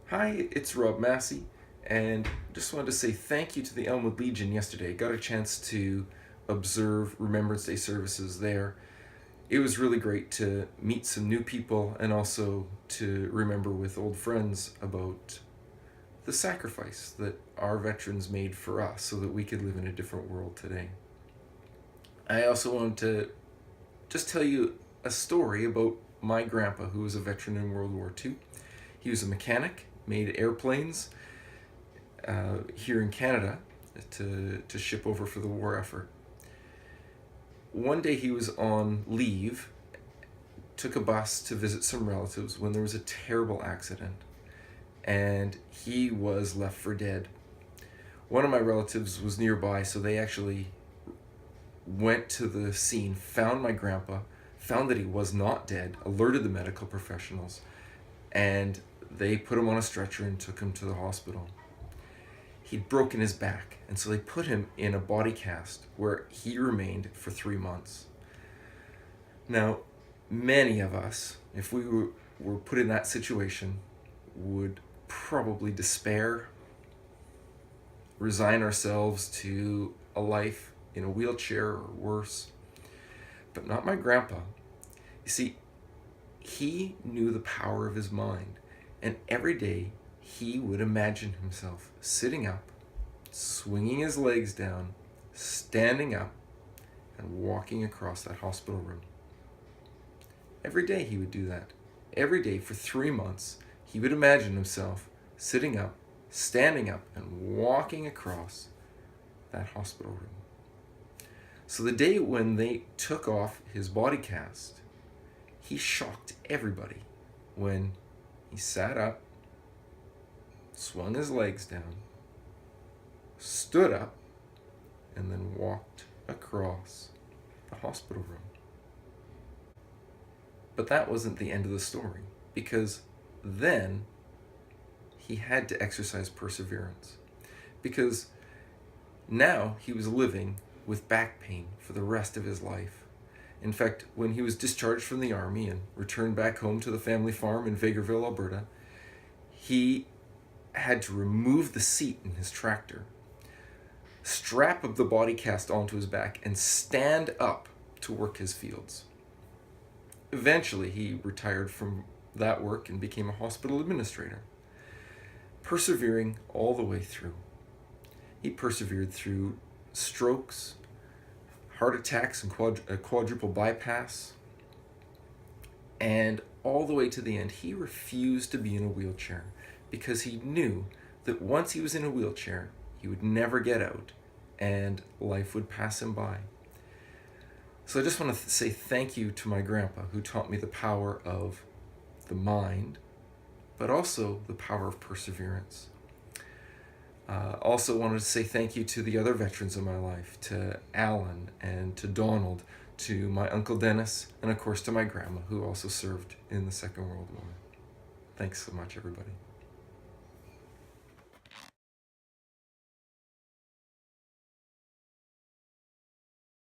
Hi, it's Rob Massey, and just wanted to say thank you to the Elmwood Legion yesterday. Got a chance to observe Remembrance Day services there. It was really great to meet some new people and also to remember with old friends about the sacrifice that our veterans made for us so that we could live in a different world today. I also wanted to just tell you a story about my grandpa, who was a veteran in World War II. He was a mechanic, made airplanes here in Canada to ship over for the war effort. One day he was on leave, took a bus to visit some relatives when there was a terrible accident, and he was left for dead. One of my relatives was nearby, so they actually went to the scene, found my grandpa, found that he was not dead, alerted the medical professionals, and they put him on a stretcher and took him to the hospital. He'd broken his back, and so they put him in a body cast where he remained for 3 months. Now, many of us, if we were put in that situation, would probably despair, resign ourselves to a life in a wheelchair or worse. But not my grandpa. You see, he knew the power of his mind, and every day he would imagine himself sitting up, swinging his legs down, standing up, and walking across that hospital room. Every day he would do that. Every day for 3 months, he would imagine himself sitting up, standing up, and walking across that hospital room. So the day when they took off his body cast, he shocked everybody when he sat up, swung his legs down, stood up, and then walked across the hospital room. But that wasn't the end of the story, because then he had to exercise perseverance. Because now he was living with back pain for the rest of his life. In fact, when he was discharged from the army and returned back home to the family farm in Vegreville, Alberta, he had to remove the seat in his tractor, strap up the body cast onto his back, and stand up to work his fields. Eventually, he retired from that work and became a hospital administrator, persevering all the way through. He persevered through strokes, heart attacks, and quadruple bypass, and all the way to the end. He refused to be in a wheelchair because he knew that once he was in a wheelchair, he would never get out and life would pass him by. So I just want to say thank you to my grandpa, who taught me the power of the mind, but also the power of perseverance. Also wanted to say thank you to the other veterans in my life, to Alan and to Donald, to my Uncle Dennis, and of course to my grandma, who also served in the Second World War. Thanks so much, everybody.